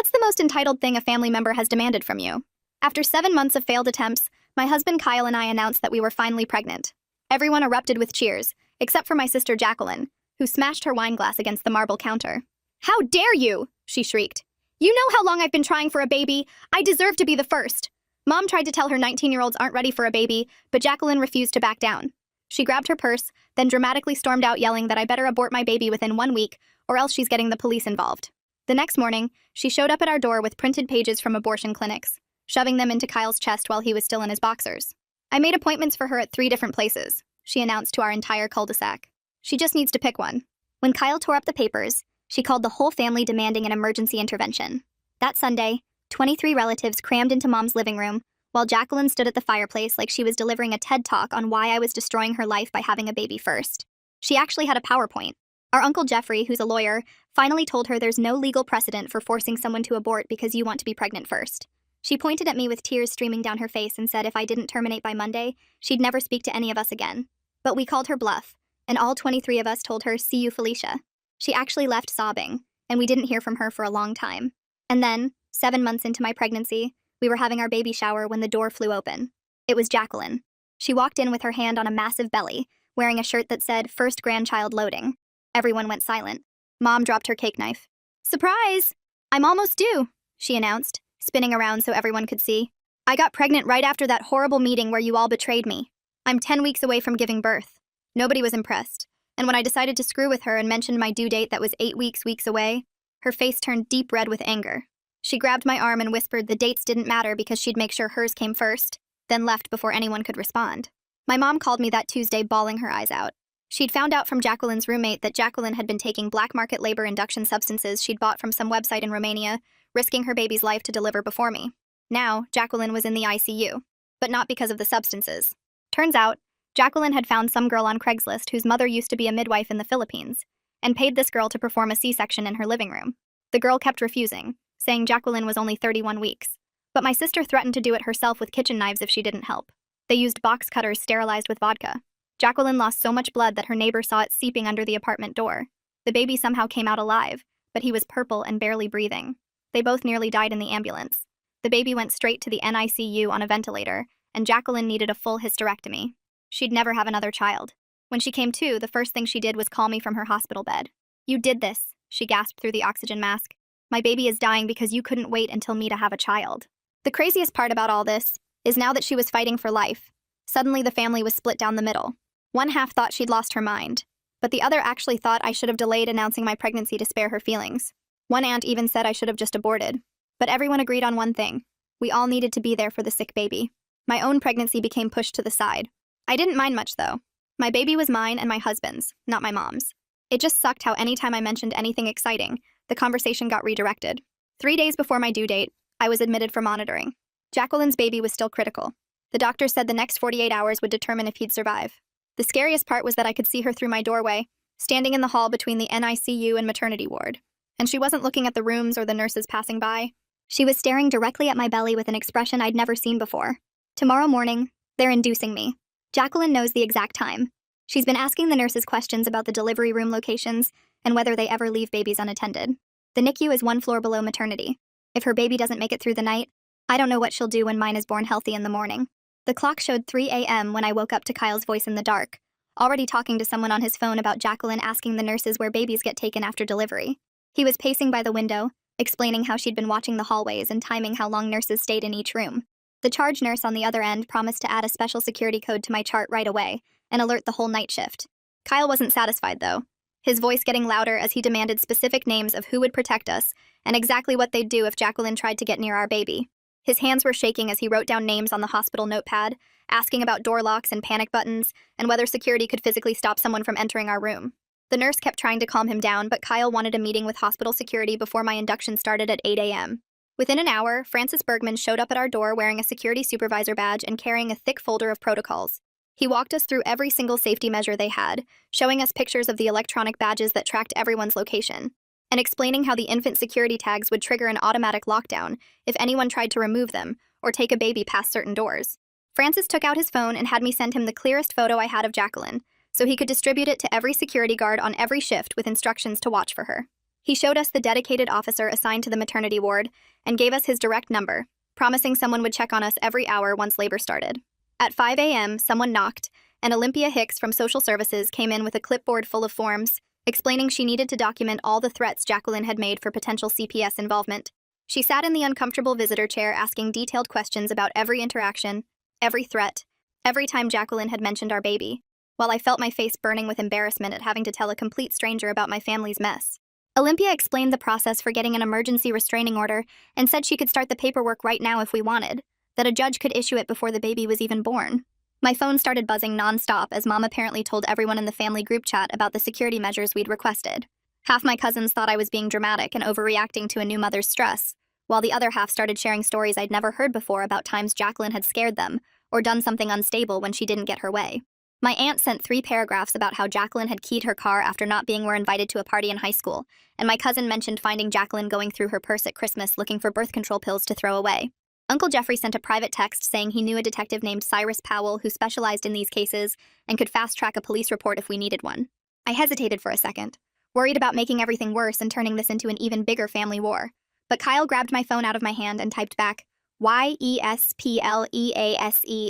What's the most entitled thing a family member has demanded from you? After 7 months of failed attempts, my husband Kyle and I announced that we were finally pregnant. Everyone erupted with cheers, except for my sister Jacqueline, who smashed her wine glass against the marble counter. "How dare you!" she shrieked. "You know how long I've been trying for a baby. I deserve to be the first." Mom tried to tell her 19-year-olds aren't ready for a baby, but Jacqueline refused to back down. She grabbed her purse, then dramatically stormed out yelling that I better abort my baby within 1 week, or else she's getting the police involved. The next morning, she showed up at our door with printed pages from abortion clinics, shoving them into Kyle's chest while he was still in his boxers. "I made appointments for her at 3 different places," she announced to our entire cul-de-sac. "She just needs to pick one." When Kyle tore up the papers, she called the whole family demanding an emergency intervention. That Sunday, 23 relatives crammed into Mom's living room, while Jacqueline stood at the fireplace like she was delivering a TED Talk on why I was destroying her life by having a baby first. She actually had a PowerPoint. Our Uncle Jeffrey, who's a lawyer, finally told her there's no legal precedent for forcing someone to abort because you want to be pregnant first. She pointed at me with tears streaming down her face and said if I didn't terminate by Monday, she'd never speak to any of us again. But we called her bluff, and all 23 of us told her, "See you, Felicia." She actually left sobbing, and we didn't hear from her for a long time. And then, 7 months into my pregnancy, we were having our baby shower when the door flew open. It was Jacqueline. She walked in with her hand on a massive belly, wearing a shirt that said, "First grandchild loading." Everyone went silent. Mom dropped her cake knife. "Surprise! I'm almost due," she announced, spinning around so everyone could see. "I got pregnant right after that horrible meeting where you all betrayed me. I'm 10 weeks away from giving birth." Nobody was impressed, and when I decided to screw with her and mentioned my due date that was 8 weeks away, her face turned deep red with anger. She grabbed my arm and whispered the dates didn't matter because she'd make sure hers came first, then left before anyone could respond. My mom called me that Tuesday bawling her eyes out. She'd found out from Jacqueline's roommate that Jacqueline had been taking black market labor induction substances she'd bought from some website in Romania, risking her baby's life to deliver before me. Now, Jacqueline was in the ICU, but not because of the substances. Turns out, Jacqueline had found some girl on Craigslist whose mother used to be a midwife in the Philippines, and paid this girl to perform a C-section in her living room. The girl kept refusing, saying Jacqueline was only 31 weeks. But my sister threatened to do it herself with kitchen knives if she didn't help. They used box cutters sterilized with vodka. Jacqueline lost so much blood that her neighbor saw it seeping under the apartment door. The baby somehow came out alive, but he was purple and barely breathing. They both nearly died in the ambulance. The baby went straight to the NICU on a ventilator, and Jacqueline needed a full hysterectomy. She'd never have another child. When she came to, the first thing she did was call me from her hospital bed. "You did this," she gasped through the oxygen mask. "My baby is dying because you couldn't wait until me to have a child." The craziest part about all this is now that she was fighting for life, suddenly the family was split down the middle. One half thought she'd lost her mind, but the other actually thought I should have delayed announcing my pregnancy to spare her feelings. One aunt even said I should have just aborted. But everyone agreed on one thing. We all needed to be there for the sick baby. My own pregnancy became pushed to the side. I didn't mind much, though. My baby was mine and my husband's, not my mom's. It just sucked how anytime I mentioned anything exciting, the conversation got redirected. 3 days before my due date, I was admitted for monitoring. Jacqueline's baby was still critical. The doctor said the next 48 hours would determine if he'd survive. The scariest part was that I could see her through my doorway, standing in the hall between the NICU and maternity ward. And she wasn't looking at the rooms or the nurses passing by. She was staring directly at my belly with an expression I'd never seen before. Tomorrow morning, they're inducing me. Jacqueline knows the exact time. She's been asking the nurses questions about the delivery room locations and whether they ever leave babies unattended. The NICU is 1 floor below maternity. If her baby doesn't make it through the night, I don't know what she'll do when mine is born healthy in the morning. The clock showed 3 a.m. when I woke up to Kyle's voice in the dark, already talking to someone on his phone about Jacqueline asking the nurses where babies get taken after delivery. He was pacing by the window, explaining how she'd been watching the hallways and timing how long nurses stayed in each room. The charge nurse on the other end promised to add a special security code to my chart right away and alert the whole night shift. Kyle wasn't satisfied, though, his voice getting louder as he demanded specific names of who would protect us and exactly what they'd do if Jacqueline tried to get near our baby. His hands were shaking as he wrote down names on the hospital notepad, asking about door locks and panic buttons, and whether security could physically stop someone from entering our room. The nurse kept trying to calm him down, but Kyle wanted a meeting with hospital security before my induction started at 8 a.m. Within an hour, Francis Bergman showed up at our door wearing a security supervisor badge and carrying a thick folder of protocols. He walked us through every single safety measure they had, showing us pictures of the electronic badges that tracked everyone's location, and explaining how the infant security tags would trigger an automatic lockdown if anyone tried to remove them or take a baby past certain doors. Francis took out his phone and had me send him the clearest photo I had of Jacqueline, so he could distribute it to every security guard on every shift with instructions to watch for her. He showed us the dedicated officer assigned to the maternity ward and gave us his direct number, promising someone would check on us every hour once labor started. At 5 a.m., someone knocked, and Olympia Hicks from Social Services came in with a clipboard full of forms, explaining she needed to document all the threats Jacqueline had made for potential CPS involvement. She sat in the uncomfortable visitor chair asking detailed questions about every interaction, every threat, every time Jacqueline had mentioned our baby, while I felt my face burning with embarrassment at having to tell a complete stranger about my family's mess. Olympia explained the process for getting an emergency restraining order and said she could start the paperwork right now if we wanted, that a judge could issue it before the baby was even born. My phone started buzzing nonstop as Mom apparently told everyone in the family group chat about the security measures we'd requested. Half my cousins thought I was being dramatic and overreacting to a new mother's stress, while the other half started sharing stories I'd never heard before about times Jacqueline had scared them or done something unstable when she didn't get her way. My aunt sent 3 paragraphs about how Jacqueline had keyed her car after not being invited to a party in high school, and my cousin mentioned finding Jacqueline going through her purse at Christmas looking for birth control pills to throw away. Uncle Jeffrey sent a private text saying he knew a detective named Cyrus Powell who specialized in these cases and could fast-track a police report if we needed one. I hesitated for a second, worried about making everything worse and turning this into an even bigger family war. But Kyle grabbed my phone out of my hand and typed back, YESPLEASE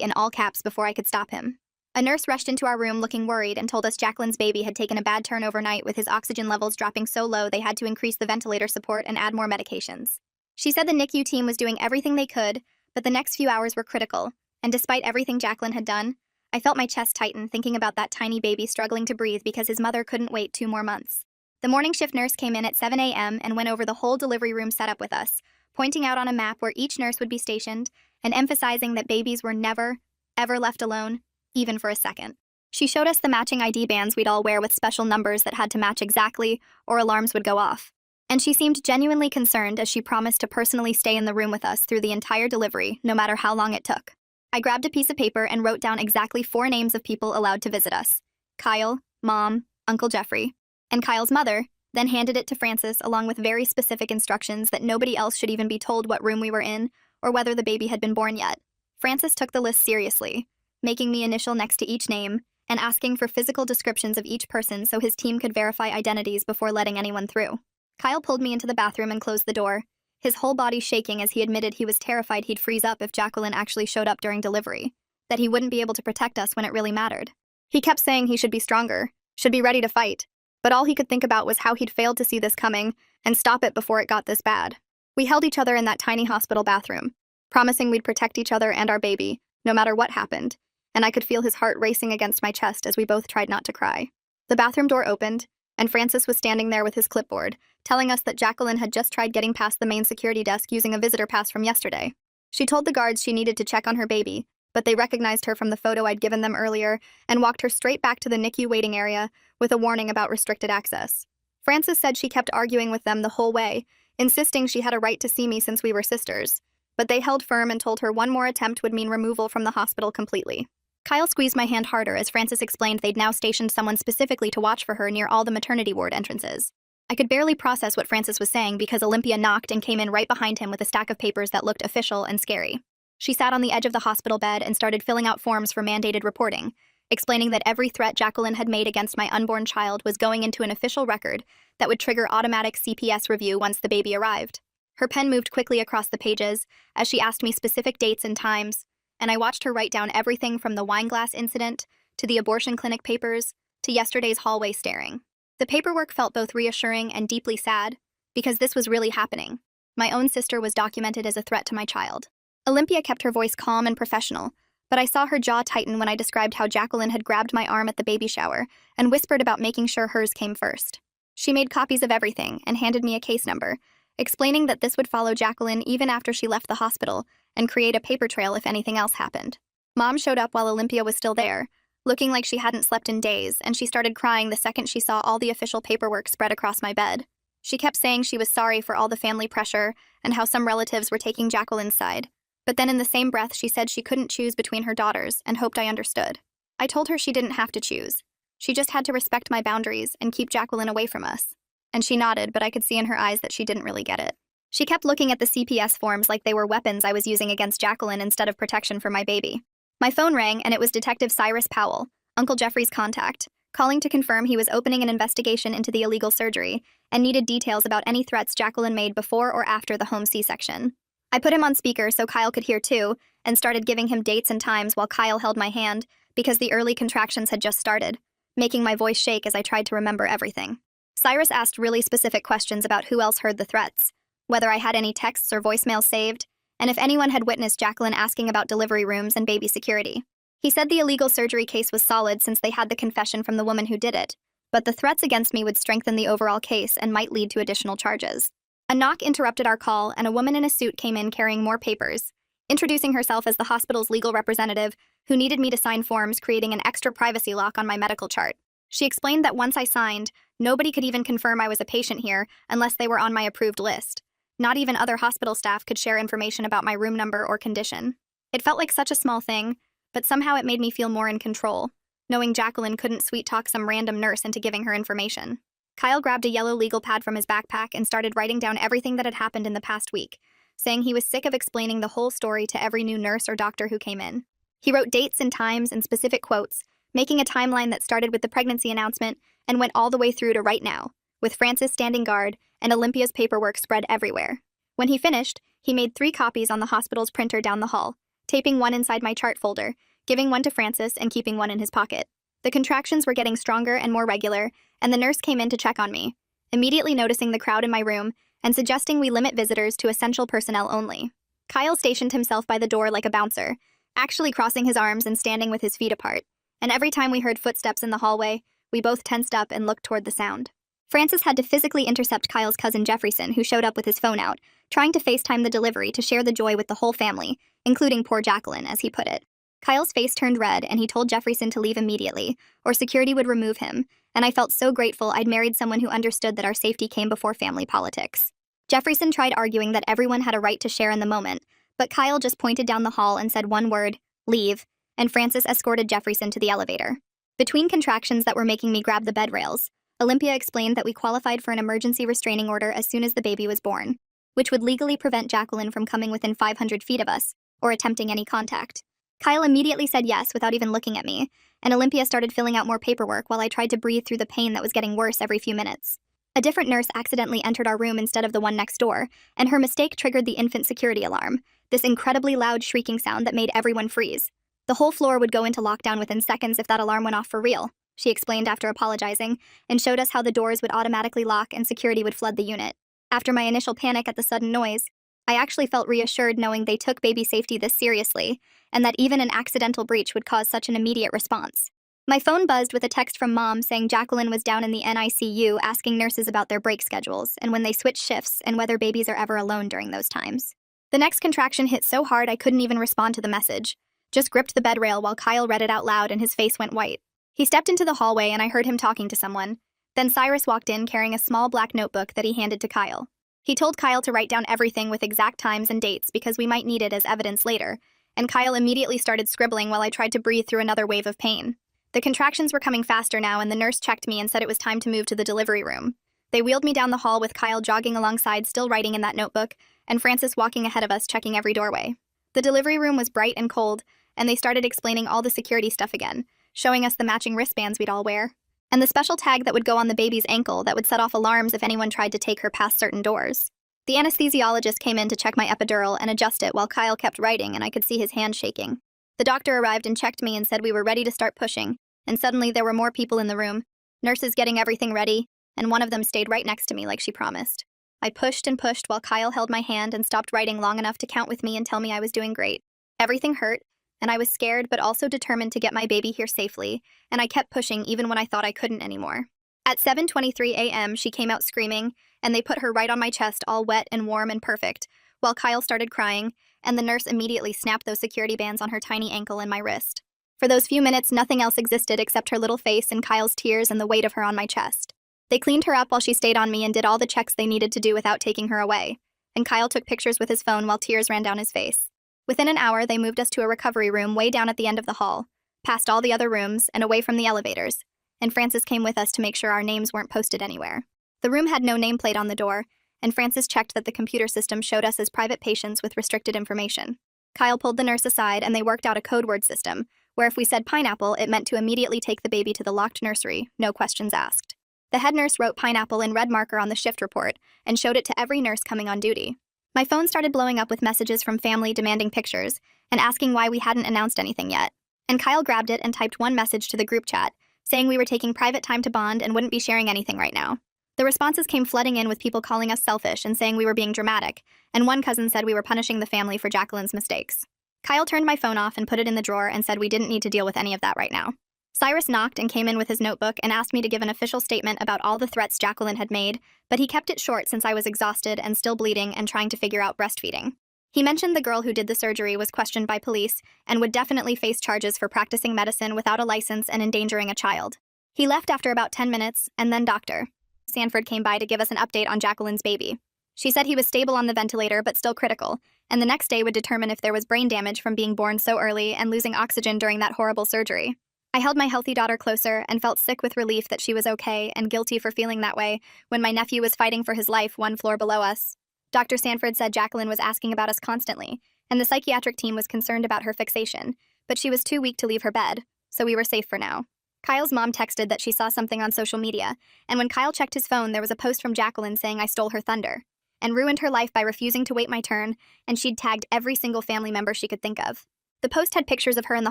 in all caps before I could stop him. A nurse rushed into our room looking worried and told us Jacqueline's baby had taken a bad turn overnight with his oxygen levels dropping so low they had to increase the ventilator support and add more medications. She said the NICU team was doing everything they could, but the next few hours were critical, and despite everything Jacqueline had done, I felt my chest tighten thinking about that tiny baby struggling to breathe because his mother couldn't wait 2 more months. The morning shift nurse came in at 7 a.m. and went over the whole delivery room setup with us, pointing out on a map where each nurse would be stationed and emphasizing that babies were never, ever left alone, even for a second. She showed us the matching ID bands we'd all wear with special numbers that had to match exactly, or alarms would go off. And she seemed genuinely concerned as she promised to personally stay in the room with us through the entire delivery, no matter how long it took. I grabbed a piece of paper and wrote down exactly 4 names of people allowed to visit us: Kyle, Mom, Uncle Jeffrey, and Kyle's mother, then handed it to Frances along with very specific instructions that nobody else should even be told what room we were in or whether the baby had been born yet. Frances took the list seriously, making me initial next to each name and asking for physical descriptions of each person so his team could verify identities before letting anyone through. Kyle pulled me into the bathroom and closed the door, his whole body shaking as he admitted he was terrified he'd freeze up if Jacqueline actually showed up during delivery, that he wouldn't be able to protect us when it really mattered. He kept saying he should be stronger, should be ready to fight, but all he could think about was how he'd failed to see this coming and stop it before it got this bad. We held each other in that tiny hospital bathroom, promising we'd protect each other and our baby, no matter what happened, and I could feel his heart racing against my chest as we both tried not to cry. The bathroom door opened, and Francis was standing there with his clipboard, telling us that Jacqueline had just tried getting past the main security desk using a visitor pass from yesterday. She told the guards she needed to check on her baby, but they recognized her from the photo I'd given them earlier and walked her straight back to the NICU waiting area with a warning about restricted access. Francis said she kept arguing with them the whole way, insisting she had a right to see me since we were sisters, but they held firm and told her one more attempt would mean removal from the hospital completely. Kyle squeezed my hand harder as Francis explained they'd now stationed someone specifically to watch for her near all the maternity ward entrances. I could barely process what Francis was saying because Olympia knocked and came in right behind him with a stack of papers that looked official and scary. She sat on the edge of the hospital bed and started filling out forms for mandated reporting, explaining that every threat Jacqueline had made against my unborn child was going into an official record that would trigger automatic CPS review once the baby arrived. Her pen moved quickly across the pages as she asked me specific dates and times, and I watched her write down everything from the wine glass incident to the abortion clinic papers to yesterday's hallway staring. The paperwork felt both reassuring and deeply sad because this was really happening. My own sister was documented as a threat to my child. Olympia kept her voice calm and professional, but I saw her jaw tighten when I described how Jacqueline had grabbed my arm at the baby shower and whispered about making sure hers came first. She made copies of everything and handed me a case number, explaining that this would follow Jacqueline even after she left the hospital and create a paper trail if anything else happened. Mom showed up while Olympia was still there, looking like she hadn't slept in days, and she started crying the second she saw all the official paperwork spread across my bed. She kept saying she was sorry for all the family pressure and how some relatives were taking Jacqueline's side. But then in the same breath, she said she couldn't choose between her daughters and hoped I understood. I told her she didn't have to choose. She just had to respect my boundaries and keep Jacqueline away from us. And she nodded, but I could see in her eyes that she didn't really get it. She kept looking at the CPS forms like they were weapons I was using against Jacqueline instead of protection for my baby. My phone rang, and it was Detective Cyrus Powell, Uncle Jeffrey's contact, calling to confirm he was opening an investigation into the illegal surgery and needed details about any threats Jacqueline made before or after the home C-section. I put him on speaker so Kyle could hear too, and started giving him dates and times while Kyle held my hand because the early contractions had just started, making my voice shake as I tried to remember everything. Cyrus asked really specific questions about who else heard the threats, whether I had any texts or voicemails saved, and if anyone had witnessed Jacqueline asking about delivery rooms and baby security. He said the illegal surgery case was solid since they had the confession from the woman who did it, but the threats against me would strengthen the overall case and might lead to additional charges. A knock interrupted our call, and a woman in a suit came in carrying more papers, introducing herself as the hospital's legal representative who needed me to sign forms creating an extra privacy lock on my medical chart. She explained that once I signed, nobody could even confirm I was a patient here unless they were on my approved list. Not even other hospital staff could share information about my room number or condition. It felt like such a small thing, but somehow it made me feel more in control, knowing Jacqueline couldn't sweet-talk some random nurse into giving her information. Kyle grabbed a yellow legal pad from his backpack and started writing down everything that had happened in the past week, saying he was sick of explaining the whole story to every new nurse or doctor who came in. He wrote dates and times and specific quotes, making a timeline that started with the pregnancy announcement and went all the way through to right now, with Francis standing guard and Olympia's paperwork spread everywhere. When he finished, he made 3 copies on the hospital's printer down the hall, taping one inside my chart folder, giving one to Francis and keeping one in his pocket. The contractions were getting stronger and more regular, and the nurse came in to check on me, immediately noticing the crowd in my room and suggesting we limit visitors to essential personnel only. Kyle stationed himself by the door like a bouncer, actually crossing his arms and standing with his feet apart, and every time we heard footsteps in the hallway, we both tensed up and looked toward the sound. Francis had to physically intercept Kyle's cousin Jefferson, who showed up with his phone out, trying to FaceTime the delivery to share the joy with the whole family, including poor Jacqueline, as he put it. Kyle's face turned red, and he told Jefferson to leave immediately, or security would remove him, and I felt so grateful I'd married someone who understood that our safety came before family politics. Jefferson tried arguing that everyone had a right to share in the moment, but Kyle just pointed down the hall and said one word, "Leave," and Francis escorted Jefferson to the elevator. Between contractions that were making me grab the bed rails, Olympia explained that we qualified for an emergency restraining order as soon as the baby was born, which would legally prevent Jacqueline from coming within 500 feet of us or attempting any contact. Kyle immediately said yes without even looking at me, and Olympia started filling out more paperwork while I tried to breathe through the pain that was getting worse every few minutes. A different nurse accidentally entered our room instead of the one next door, and her mistake triggered the infant security alarm, this incredibly loud shrieking sound that made everyone freeze. The whole floor would go into lockdown within seconds if that alarm went off for real, she explained after apologizing, and showed us how the doors would automatically lock and security would flood the unit. After my initial panic at the sudden noise, I actually felt reassured knowing they took baby safety this seriously, and that even an accidental breach would cause such an immediate response. My phone buzzed with a text from Mom saying Jacqueline was down in the NICU asking nurses about their break schedules and when they switch shifts and whether babies are ever alone during those times. The next contraction hit so hard I couldn't even respond to the message, just gripped the bed rail while Kyle read it out loud and his face went white. He stepped into the hallway and I heard him talking to someone. Then Cyrus walked in carrying a small black notebook that he handed to Kyle. He told Kyle to write down everything with exact times and dates because we might need it as evidence later, and Kyle immediately started scribbling while I tried to breathe through another wave of pain. The contractions were coming faster now, and the nurse checked me and said it was time to move to the delivery room. They wheeled me down the hall with Kyle jogging alongside, still writing in that notebook, and Francis walking ahead of us, checking every doorway. The delivery room was bright and cold, and they started explaining all the security stuff again, showing us the matching wristbands we'd all wear, and the special tag that would go on the baby's ankle that would set off alarms if anyone tried to take her past certain doors. The anesthesiologist came in to check my epidural and adjust it while Kyle kept writing, and I could see his hand shaking. The doctor arrived and checked me and said we were ready to start pushing, and suddenly there were more people in the room, nurses getting everything ready, and one of them stayed right next to me like she promised. I pushed and pushed while Kyle held my hand and stopped writing long enough to count with me and tell me I was doing great. Everything hurt, and I was scared but also determined to get my baby here safely, and I kept pushing even when I thought I couldn't anymore. At 7:23 a.m., she came out screaming, and they put her right on my chest, all wet and warm and perfect, while Kyle started crying, and the nurse immediately snapped those security bands on her tiny ankle and my wrist. For those few minutes, nothing else existed except her little face and Kyle's tears and the weight of her on my chest. They cleaned her up while she stayed on me and did all the checks they needed to do without taking her away, and Kyle took pictures with his phone while tears ran down his face. Within an hour, they moved us to a recovery room way down at the end of the hall, past all the other rooms and away from the elevators, and Francis came with us to make sure our names weren't posted anywhere. The room had no nameplate on the door, and Francis checked that the computer system showed us as private patients with restricted information. Kyle pulled the nurse aside and they worked out a code word system, where if we said pineapple, it meant to immediately take the baby to the locked nursery, no questions asked. The head nurse wrote pineapple in red marker on the shift report and showed it to every nurse coming on duty. My phone started blowing up with messages from family demanding pictures and asking why we hadn't announced anything yet. And Kyle grabbed it and typed one message to the group chat, saying we were taking private time to bond and wouldn't be sharing anything right now. The responses came flooding in with people calling us selfish and saying we were being dramatic, and one cousin said we were punishing the family for Jacqueline's mistakes. Kyle turned my phone off and put it in the drawer and said we didn't need to deal with any of that right now. Cyrus knocked and came in with his notebook and asked me to give an official statement about all the threats Jacqueline had made, but he kept it short since I was exhausted and still bleeding and trying to figure out breastfeeding. He mentioned the girl who did the surgery was questioned by police and would definitely face charges for practicing medicine without a license and endangering a child. He left after about 10 minutes, and then Dr. Sanford came by to give us an update on Jacqueline's baby. She said he was stable on the ventilator but still critical, and the next day would determine if there was brain damage from being born so early and losing oxygen during that horrible surgery. I held my healthy daughter closer and felt sick with relief that she was okay and guilty for feeling that way when my nephew was fighting for his life one floor below us. Dr. Sanford said Jacqueline was asking about us constantly, and the psychiatric team was concerned about her fixation, but she was too weak to leave her bed, so we were safe for now. Kyle's mom texted that she saw something on social media, and when Kyle checked his phone, there was a post from Jacqueline saying I stole her thunder and ruined her life by refusing to wait my turn, and she'd tagged every single family member she could think of. The post had pictures of her in the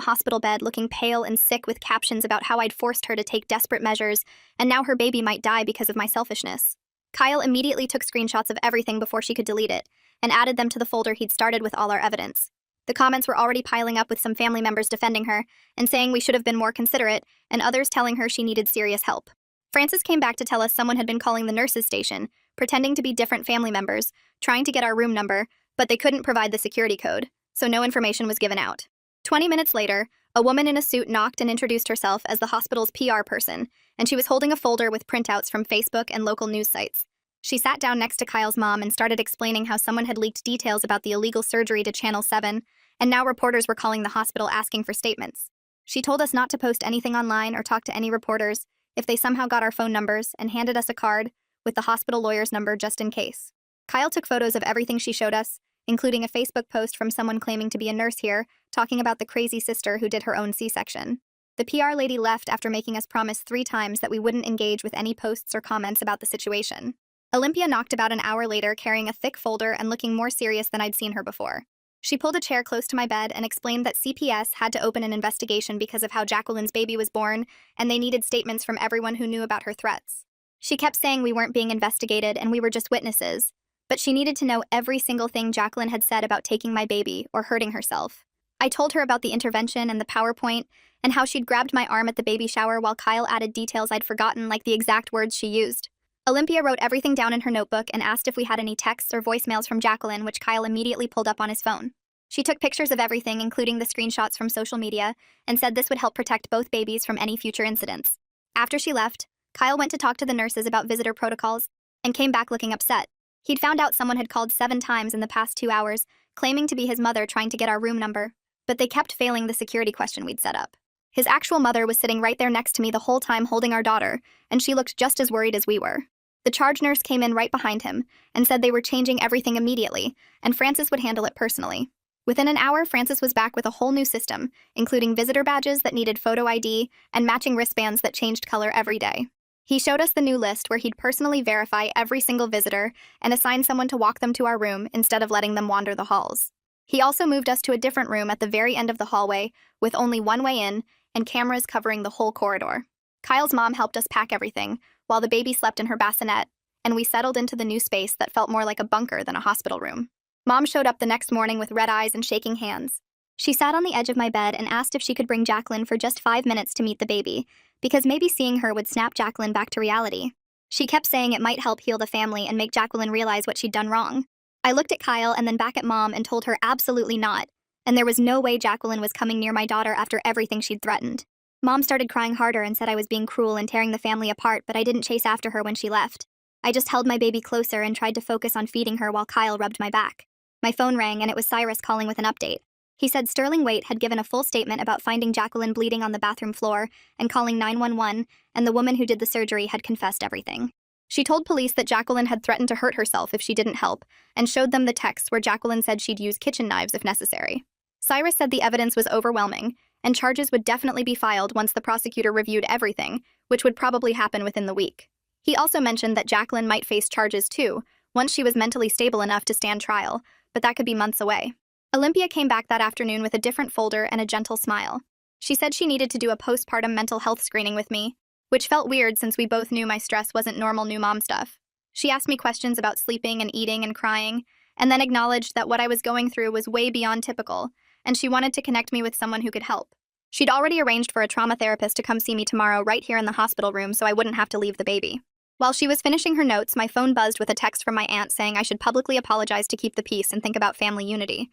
hospital bed looking pale and sick with captions about how I'd forced her to take desperate measures, and now her baby might die because of my selfishness. Kyle immediately took screenshots of everything before she could delete it, and added them to the folder he'd started with all our evidence. The comments were already piling up with some family members defending her and saying we should have been more considerate, and others telling her she needed serious help. Francis came back to tell us someone had been calling the nurses' station, pretending to be different family members, trying to get our room number, but they couldn't provide the security code, so no information was given out. 20 minutes later, a woman in a suit knocked and introduced herself as the hospital's PR person, and she was holding a folder with printouts from Facebook and local news sites. She sat down next to Kyle's mom and started explaining how someone had leaked details about the illegal surgery to Channel 7, and now reporters were calling the hospital asking for statements. She told us not to post anything online or talk to any reporters if they somehow got our phone numbers, and handed us a card with the hospital lawyer's number just in case. Kyle took photos of everything she showed us, including a Facebook post from someone claiming to be a nurse here, talking about the crazy sister who did her own C-section. The PR lady left after making us promise 3 times that we wouldn't engage with any posts or comments about the situation. Olympia knocked about an hour later carrying a thick folder and looking more serious than I'd seen her before. She pulled a chair close to my bed and explained that CPS had to open an investigation because of how Jacqueline's baby was born, and they needed statements from everyone who knew about her threats. She kept saying we weren't being investigated and we were just witnesses, but she needed to know every single thing Jacqueline had said about taking my baby or hurting herself. I told her about the intervention and the PowerPoint, and how she'd grabbed my arm at the baby shower while Kyle added details I'd forgotten, like the exact words she used. Olympia wrote everything down in her notebook and asked if we had any texts or voicemails from Jacqueline, which Kyle immediately pulled up on his phone. She took pictures of everything, including the screenshots from social media, and said this would help protect both babies from any future incidents. After she left, Kyle went to talk to the nurses about visitor protocols and came back looking upset. He'd found out someone had called 7 times in the past 2 hours, claiming to be his mother trying to get our room number, but they kept failing the security question we'd set up. His actual mother was sitting right there next to me the whole time holding our daughter, and she looked just as worried as we were. The charge nurse came in right behind him and said they were changing everything immediately, and Francis would handle it personally. Within an hour, Francis was back with a whole new system, including visitor badges that needed photo ID and matching wristbands that changed color every day. He showed us the new list where he'd personally verify every single visitor and assign someone to walk them to our room instead of letting them wander the halls. He also moved us to a different room at the very end of the hallway with only one way in and cameras covering the whole corridor. Kyle's mom helped us pack everything while the baby slept in her bassinet, and we settled into the new space that felt more like a bunker than a hospital room. Mom showed up the next morning with red eyes and shaking hands. She sat on the edge of my bed and asked if she could bring Jacqueline for just 5 minutes to meet the baby, because maybe seeing her would snap Jacqueline back to reality. She kept saying it might help heal the family and make Jacqueline realize what she'd done wrong. I looked at Kyle and then back at Mom and told her absolutely not, and there was no way Jacqueline was coming near my daughter after everything she'd threatened. Mom started crying harder and said I was being cruel and tearing the family apart, but I didn't chase after her when she left. I just held my baby closer and tried to focus on feeding her while Kyle rubbed my back. My phone rang and it was Cyrus calling with an update. He said Sterling Waite had given a full statement about finding Jacqueline bleeding on the bathroom floor and calling 911, and the woman who did the surgery had confessed everything. She told police that Jacqueline had threatened to hurt herself if she didn't help, and showed them the texts where Jacqueline said she'd use kitchen knives if necessary. Cyrus said the evidence was overwhelming, and charges would definitely be filed once the prosecutor reviewed everything, which would probably happen within the week. He also mentioned that Jacqueline might face charges too, once she was mentally stable enough to stand trial, but that could be months away. Olympia came back that afternoon with a different folder and a gentle smile. She said she needed to do a postpartum mental health screening with me, which felt weird since we both knew my stress wasn't normal new mom stuff. She asked me questions about sleeping and eating and crying, and then acknowledged that what I was going through was way beyond typical, and she wanted to connect me with someone who could help. She'd already arranged for a trauma therapist to come see me tomorrow right here in the hospital room so I wouldn't have to leave the baby. While she was finishing her notes, my phone buzzed with a text from my aunt saying I should publicly apologize to keep the peace and think about family unity.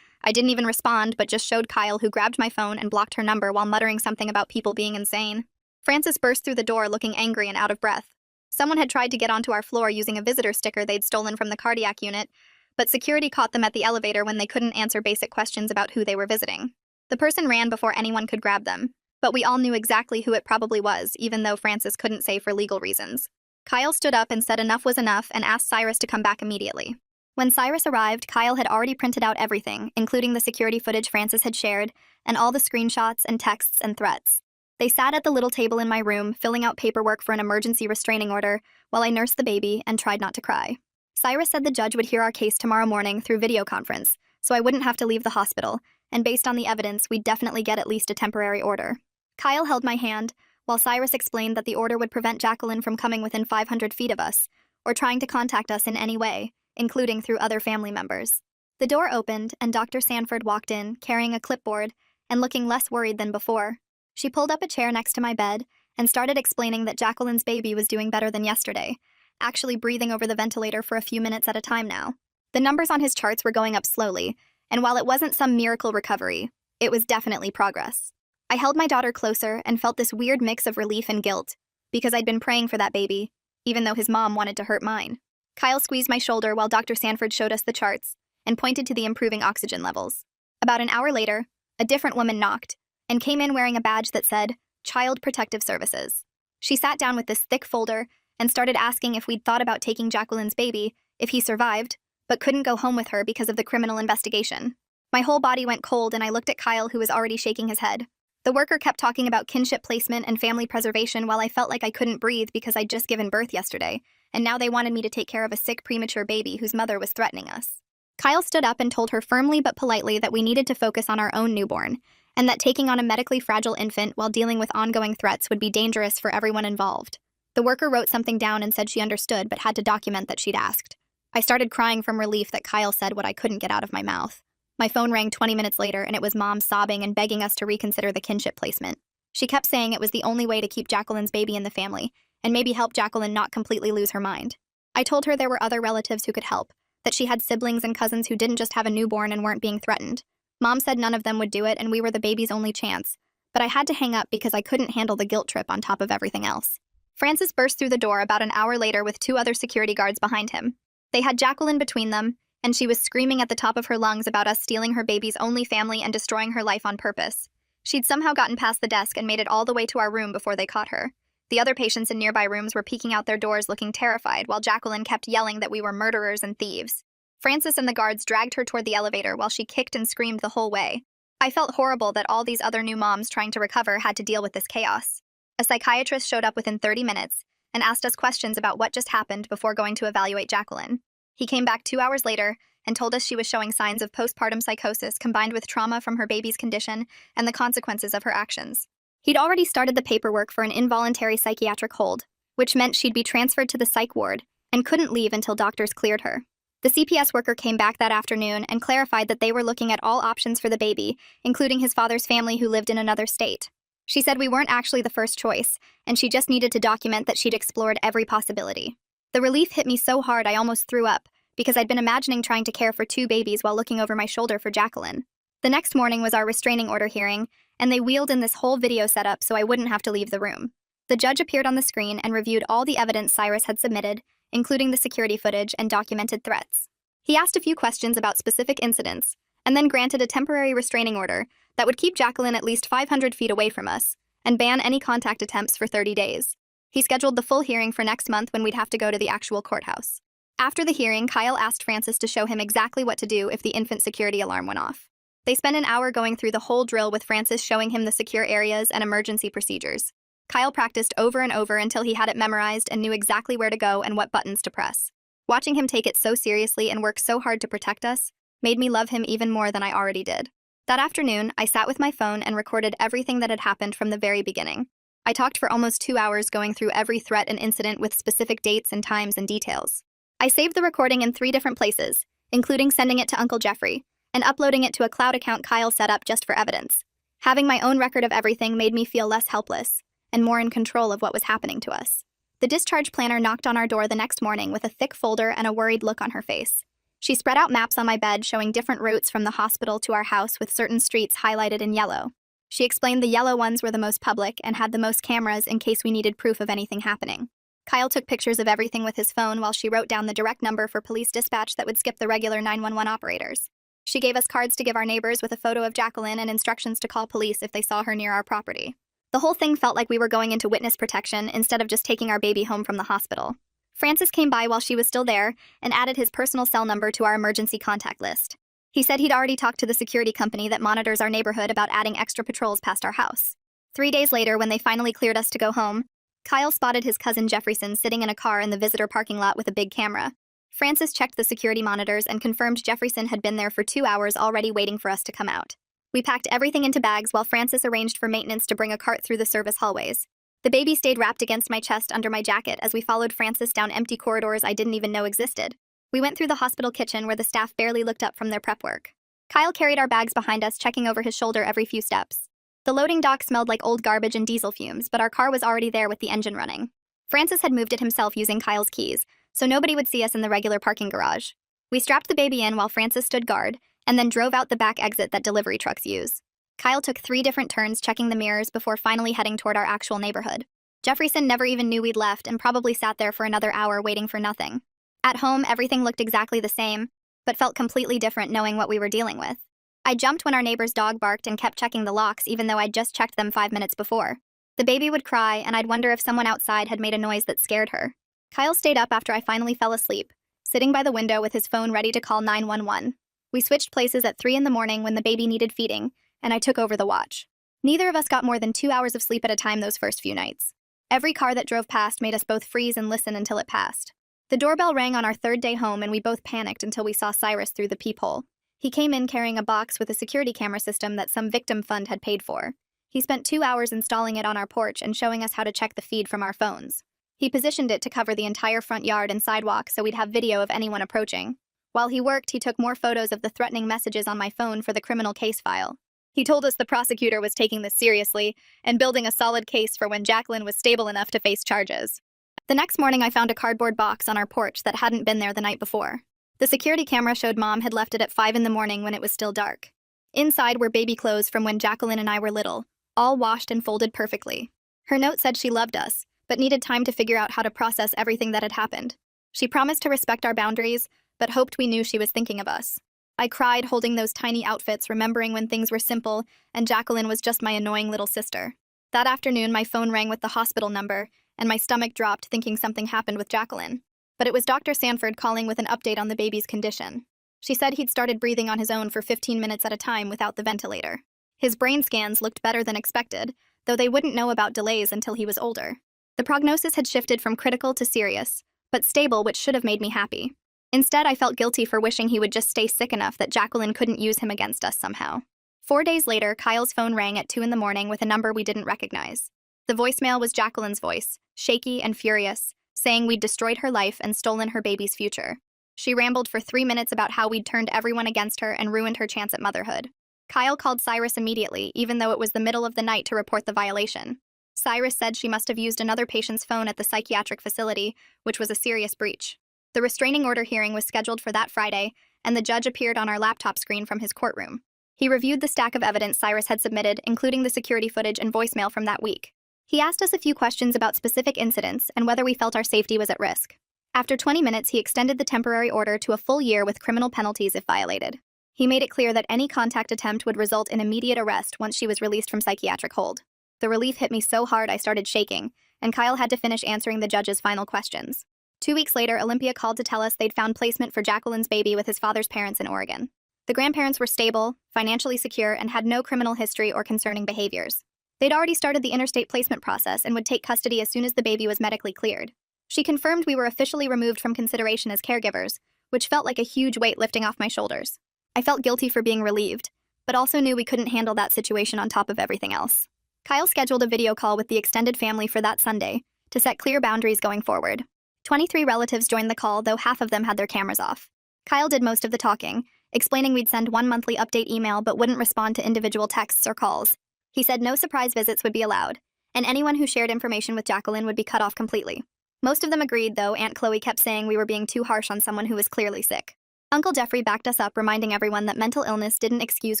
I didn't even respond, but just showed Kyle, who grabbed my phone and blocked her number while muttering something about people being insane. Francis burst through the door looking angry and out of breath. Someone had tried to get onto our floor using a visitor sticker they'd stolen from the cardiac unit, but security caught them at the elevator when they couldn't answer basic questions about who they were visiting. The person ran before anyone could grab them, but we all knew exactly who it probably was, even though Francis couldn't say for legal reasons. Kyle stood up and said enough was enough and asked Cyrus to come back immediately. When Cyrus arrived, Kyle had already printed out everything, including the security footage Francis had shared, and all the screenshots and texts and threats. They sat at the little table in my room, filling out paperwork for an emergency restraining order, while I nursed the baby and tried not to cry. Cyrus said the judge would hear our case tomorrow morning through video conference, so I wouldn't have to leave the hospital, and based on the evidence, we'd definitely get at least a temporary order. Kyle held my hand, while Cyrus explained that the order would prevent Jacqueline from coming within 500 feet of us, or trying to contact us in any way, including through other family members. The door opened, and Dr. Sanford walked in, carrying a clipboard, and looking less worried than before. She pulled up a chair next to my bed, and started explaining that Jacqueline's baby was doing better than yesterday, actually breathing over the ventilator for a few minutes at a time now. The numbers on his charts were going up slowly, and while it wasn't some miracle recovery, it was definitely progress. I held my daughter closer and felt this weird mix of relief and guilt, because I'd been praying for that baby, even though his mom wanted to hurt mine. Kyle squeezed my shoulder while Dr. Sanford showed us the charts and pointed to the improving oxygen levels. About an hour later, a different woman knocked and came in wearing a badge that said, Child Protective Services. She sat down with this thick folder and started asking if we'd thought about taking Jacqueline's baby, if he survived, but couldn't go home with her because of the criminal investigation. My whole body went cold and I looked at Kyle, who was already shaking his head. The worker kept talking about kinship placement and family preservation while I felt like I couldn't breathe because I'd just given birth yesterday, and now they wanted me to take care of a sick premature baby whose mother was threatening us. Kyle stood up and told her firmly but politely that we needed to focus on our own newborn, and that taking on a medically fragile infant while dealing with ongoing threats would be dangerous for everyone involved. The worker wrote something down and said she understood but had to document that she'd asked. I started crying from relief that Kyle said what I couldn't get out of my mouth. My phone rang 20 minutes later, and it was Mom sobbing and begging us to reconsider the kinship placement. She kept saying it was the only way to keep Jacqueline's baby in the family, and maybe help Jacqueline not completely lose her mind. I told her there were other relatives who could help, that she had siblings and cousins who didn't just have a newborn and weren't being threatened. Mom said none of them would do it, and we were the baby's only chance, but I had to hang up because I couldn't handle the guilt trip on top of everything else. Francis burst through the door about an hour later with 2 other security guards behind him. They had Jacqueline between them, and she was screaming at the top of her lungs about us stealing her baby's only family and destroying her life on purpose. She'd somehow gotten past the desk and made it all the way to our room before they caught her. The other patients in nearby rooms were peeking out their doors looking terrified, while Jacqueline kept yelling that we were murderers and thieves. Francis and the guards dragged her toward the elevator while she kicked and screamed the whole way. I felt horrible that all these other new moms trying to recover had to deal with this chaos. A psychiatrist showed up within 30 minutes and asked us questions about what just happened before going to evaluate Jacqueline. He came back 2 hours later and told us she was showing signs of postpartum psychosis combined with trauma from her baby's condition and the consequences of her actions. He'd already started the paperwork for an involuntary psychiatric hold, which meant she'd be transferred to the psych ward and couldn't leave until doctors cleared her. The CPS worker came back that afternoon and clarified that they were looking at all options for the baby, including his father's family who lived in another state. She said we weren't actually the first choice, and she just needed to document that she'd explored every possibility. The relief hit me so hard I almost threw up, because I'd been imagining trying to care for 2 babies while looking over my shoulder for Jacqueline. The next morning was our restraining order hearing, and they wheeled in this whole video setup so I wouldn't have to leave the room. The judge appeared on the screen and reviewed all the evidence Cyrus had submitted, including the security footage and documented threats. He asked a few questions about specific incidents, and then granted a temporary restraining order that would keep Jacqueline at least 500 feet away from us and ban any contact attempts for 30 days. He scheduled the full hearing for next month when we'd have to go to the actual courthouse. After the hearing, Kyle asked Francis to show him exactly what to do if the infant security alarm went off. They spent an hour going through the whole drill with Francis showing him the secure areas and emergency procedures. Kyle practiced over and over until he had it memorized and knew exactly where to go and what buttons to press. Watching him take it so seriously and work so hard to protect us made me love him even more than I already did. That afternoon, I sat with my phone and recorded everything that had happened from the very beginning. I talked for almost 2 hours going through every threat and incident with specific dates and times and details. I saved the recording in 3 different places, including sending it to Uncle Jeffrey and uploading it to a cloud account Kyle set up just for evidence. Having my own record of everything made me feel less helpless and more in control of what was happening to us. The discharge planner knocked on our door the next morning with a thick folder and a worried look on her face. She spread out maps on my bed showing different routes from the hospital to our house with certain streets highlighted in yellow. She explained the yellow ones were the most public and had the most cameras in case we needed proof of anything happening. Kyle took pictures of everything with his phone while she wrote down the direct number for police dispatch that would skip the regular 911 operators. She gave us cards to give our neighbors with a photo of Jacqueline and instructions to call police if they saw her near our property. The whole thing felt like we were going into witness protection instead of just taking our baby home from the hospital. Francis came by while she was still there and added his personal cell number to our emergency contact list. He said he'd already talked to the security company that monitors our neighborhood about adding extra patrols past our house. 3 days later, when they finally cleared us to go home, Kyle spotted his cousin Jefferson sitting in a car in the visitor parking lot with a big camera. Francis checked the security monitors and confirmed Jefferson had been there for 2 hours already waiting for us to come out. We packed everything into bags while Francis arranged for maintenance to bring a cart through the service hallways. The baby stayed wrapped against my chest under my jacket as we followed Francis down empty corridors I didn't even know existed. We went through the hospital kitchen where the staff barely looked up from their prep work. Kyle carried our bags behind us, checking over his shoulder every few steps. The loading dock smelled like old garbage and diesel fumes, but our car was already there with the engine running. Francis had moved it himself using Kyle's keys, so nobody would see us in the regular parking garage. We strapped the baby in while Francis stood guard, and then drove out the back exit that delivery trucks use. Kyle took 3 different turns checking the mirrors before finally heading toward our actual neighborhood. Jefferson never even knew we'd left and probably sat there for another hour waiting for nothing. At home, everything looked exactly the same, but felt completely different knowing what we were dealing with. I jumped when our neighbor's dog barked and kept checking the locks even though I'd just checked them 5 minutes before. The baby would cry, and I'd wonder if someone outside had made a noise that scared her. Kyle stayed up after I finally fell asleep, sitting by the window with his phone ready to call 911. We switched places at 3 in the morning when the baby needed feeding, and I took over the watch. Neither of us got more than 2 hours of sleep at a time those first few nights. Every car that drove past made us both freeze and listen until it passed. The doorbell rang on our 3rd day home, and we both panicked until we saw Cyrus through the peephole. He came in carrying a box with a security camera system that some victim fund had paid for. He spent 2 hours installing it on our porch and showing us how to check the feed from our phones. He positioned it to cover the entire front yard and sidewalk so we'd have video of anyone approaching. While he worked, he took more photos of the threatening messages on my phone for the criminal case file. He told us the prosecutor was taking this seriously and building a solid case for when Jacqueline was stable enough to face charges. The next morning, I found a cardboard box on our porch that hadn't been there the night before. The security camera showed Mom had left it at 5 in the morning when it was still dark. Inside were baby clothes from when Jacqueline and I were little, all washed and folded perfectly. Her note said she loved us, but needed time to figure out how to process everything that had happened. She promised to respect our boundaries, but hoped we knew she was thinking of us. I cried holding those tiny outfits, remembering when things were simple and Jacqueline was just my annoying little sister. That afternoon, my phone rang with the hospital number, and my stomach dropped thinking something happened with Jacqueline. But it was Dr. Sanford calling with an update on the baby's condition. She said he'd started breathing on his own for 15 minutes at a time without the ventilator. His brain scans looked better than expected, though they wouldn't know about delays until he was older. The prognosis had shifted from critical to serious, but stable, which should have made me happy. Instead, I felt guilty for wishing he would just stay sick enough that Jacqueline couldn't use him against us somehow. 4 days later, Kyle's phone rang at 2 in the morning with a number we didn't recognize. The voicemail was Jacqueline's voice, shaky and furious, saying we'd destroyed her life and stolen her baby's future. She rambled for 3 minutes about how we'd turned everyone against her and ruined her chance at motherhood. Kyle called Cyrus immediately, even though it was the middle of the night, to report the violation. Cyrus said she must have used another patient's phone at the psychiatric facility, which was a serious breach. The restraining order hearing was scheduled for that Friday, and the judge appeared on our laptop screen from his courtroom. He reviewed the stack of evidence Cyrus had submitted, including the security footage and voicemail from that week. He asked us a few questions about specific incidents and whether we felt our safety was at risk. After 20 minutes, he extended the temporary order to a full year with criminal penalties if violated. He made it clear that any contact attempt would result in immediate arrest once she was released from psychiatric hold. The relief hit me so hard I started shaking, and Kyle had to finish answering the judge's final questions. 2 weeks later, Olympia called to tell us they'd found placement for Jacqueline's baby with his father's parents in Oregon. The grandparents were stable, financially secure, and had no criminal history or concerning behaviors. They'd already started the interstate placement process and would take custody as soon as the baby was medically cleared. She confirmed we were officially removed from consideration as caregivers, which felt like a huge weight lifting off my shoulders. I felt guilty for being relieved, but also knew we couldn't handle that situation on top of everything else. Kyle scheduled a video call with the extended family for that Sunday to set clear boundaries going forward. 23 relatives joined the call, though half of them had their cameras off. Kyle did most of the talking, explaining we'd send one monthly update email but wouldn't respond to individual texts or calls. He said no surprise visits would be allowed, and anyone who shared information with Jacqueline would be cut off completely. Most of them agreed, though Aunt Chloe kept saying we were being too harsh on someone who was clearly sick. Uncle Jeffrey backed us up, reminding everyone that mental illness didn't excuse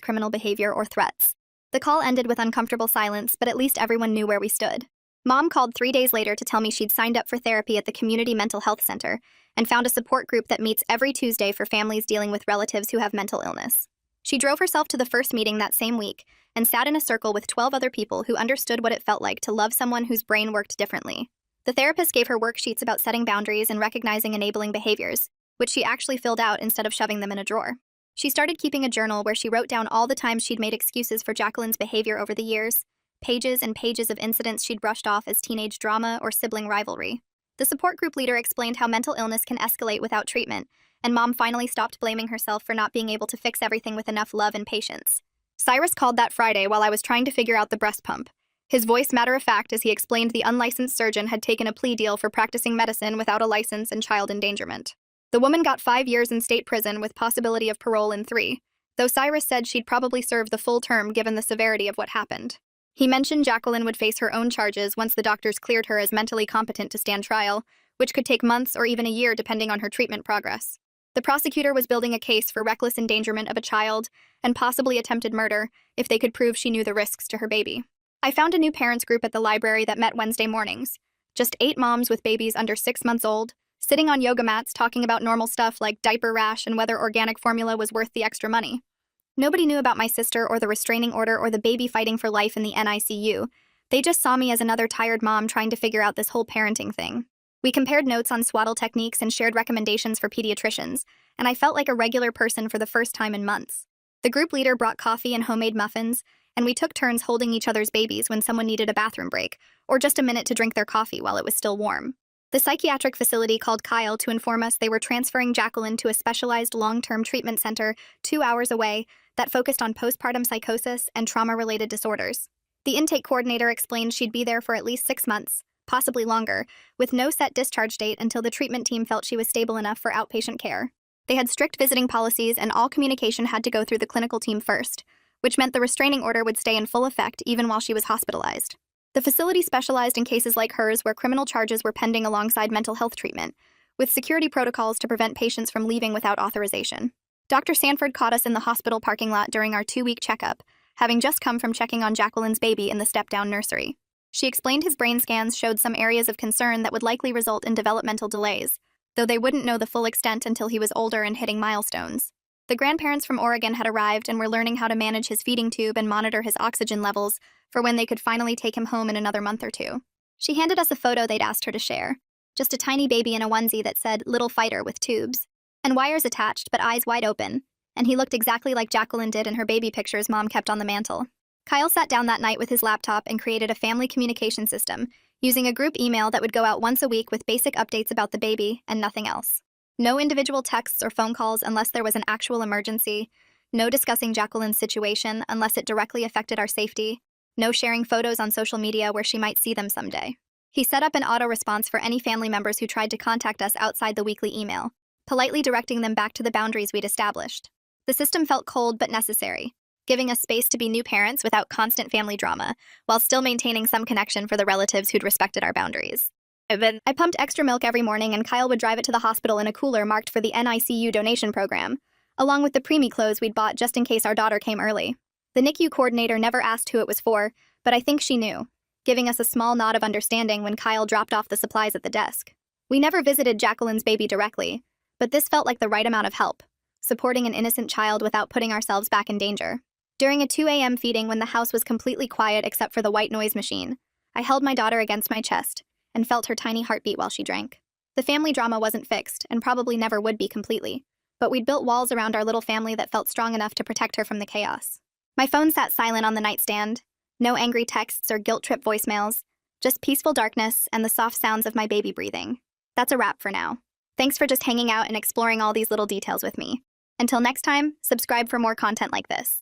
criminal behavior or threats. The call ended with uncomfortable silence, but at least everyone knew where we stood. Mom called 3 days later to tell me she'd signed up for therapy at the Community Mental Health Center and found a support group that meets every Tuesday for families dealing with relatives who have mental illness. She drove herself to the first meeting that same week and sat in a circle with 12 other people who understood what it felt like to love someone whose brain worked differently. The therapist gave her worksheets about setting boundaries and recognizing enabling behaviors, which she actually filled out instead of shoving them in a drawer. She started keeping a journal where she wrote down all the times she'd made excuses for Jacqueline's behavior over the years, pages and pages of incidents she'd brushed off as teenage drama or sibling rivalry. The support group leader explained how mental illness can escalate without treatment, and Mom finally stopped blaming herself for not being able to fix everything with enough love and patience. Cyrus called that Friday while I was trying to figure out the breast pump. His voice matter-of-fact as he explained the unlicensed surgeon had taken a plea deal for practicing medicine without a license and child endangerment. The woman got 5 years in state prison with possibility of parole in 3, though Cyrus said she'd probably serve the full term given the severity of what happened. He mentioned Jacqueline would face her own charges once the doctors cleared her as mentally competent to stand trial, which could take months or even a year depending on her treatment progress. The prosecutor was building a case for reckless endangerment of a child and possibly attempted murder if they could prove she knew the risks to her baby. I found a new parents group at the library that met Wednesday mornings. Just 8 moms with babies under 6 months old, sitting on yoga mats talking about normal stuff like diaper rash and whether organic formula was worth the extra money. Nobody knew about my sister or the restraining order or the baby fighting for life in the NICU. They just saw me as another tired mom trying to figure out this whole parenting thing. We compared notes on swaddle techniques and shared recommendations for pediatricians, and I felt like a regular person for the first time in months. The group leader brought coffee and homemade muffins, and we took turns holding each other's babies when someone needed a bathroom break, or just a minute to drink their coffee while it was still warm. The psychiatric facility called Kyle to inform us they were transferring Jacqueline to a specialized long-term treatment center 2 hours away that focused on postpartum psychosis and trauma-related disorders. The intake coordinator explained she'd be there for at least 6 months, possibly longer, with no set discharge date until the treatment team felt she was stable enough for outpatient care. They had strict visiting policies and all communication had to go through the clinical team first, which meant the restraining order would stay in full effect even while she was hospitalized. The facility specialized in cases like hers where criminal charges were pending alongside mental health treatment, with security protocols to prevent patients from leaving without authorization. Dr. Sanford caught us in the hospital parking lot during our 2-week checkup, having just come from checking on Jacqueline's baby in the step-down nursery. She explained his brain scans showed some areas of concern that would likely result in developmental delays, though they wouldn't know the full extent until he was older and hitting milestones. The grandparents from Oregon had arrived and were learning how to manage his feeding tube and monitor his oxygen levels for when they could finally take him home in another month or 2. She handed us a photo they'd asked her to share. Just a tiny baby in a onesie that said, "Little fighter," with tubes. And wires attached, but eyes wide open. And he looked exactly like Jacqueline did in her baby pictures Mom kept on the mantle. Kyle sat down that night with his laptop and created a family communication system, using a group email that would go out once a week with basic updates about the baby and nothing else. No individual texts or phone calls unless there was an actual emergency. No discussing Jacqueline's situation unless it directly affected our safety. No sharing photos on social media where she might see them someday. He set up an auto-response for any family members who tried to contact us outside the weekly email, politely directing them back to the boundaries we'd established. The system felt cold but necessary, giving us space to be new parents without constant family drama, while still maintaining some connection for the relatives who'd respected our boundaries. I pumped extra milk every morning and Kyle would drive it to the hospital in a cooler marked for the NICU donation program, along with the preemie clothes we'd bought just in case our daughter came early. The NICU coordinator never asked who it was for, but I think she knew, giving us a small nod of understanding when Kyle dropped off the supplies at the desk. We never visited Jacqueline's baby directly, but this felt like the right amount of help, supporting an innocent child without putting ourselves back in danger. During a 2 a.m. feeding when the house was completely quiet except for the white noise machine, I held my daughter against my chest and felt her tiny heartbeat while she drank. The family drama wasn't fixed and probably never would be completely, but we'd built walls around our little family that felt strong enough to protect her from the chaos. My phone sat silent on the nightstand. No angry texts or guilt-trip voicemails, just peaceful darkness and the soft sounds of my baby breathing. That's a wrap for now. Thanks for just hanging out and exploring all these little details with me. Until next time, subscribe for more content like this.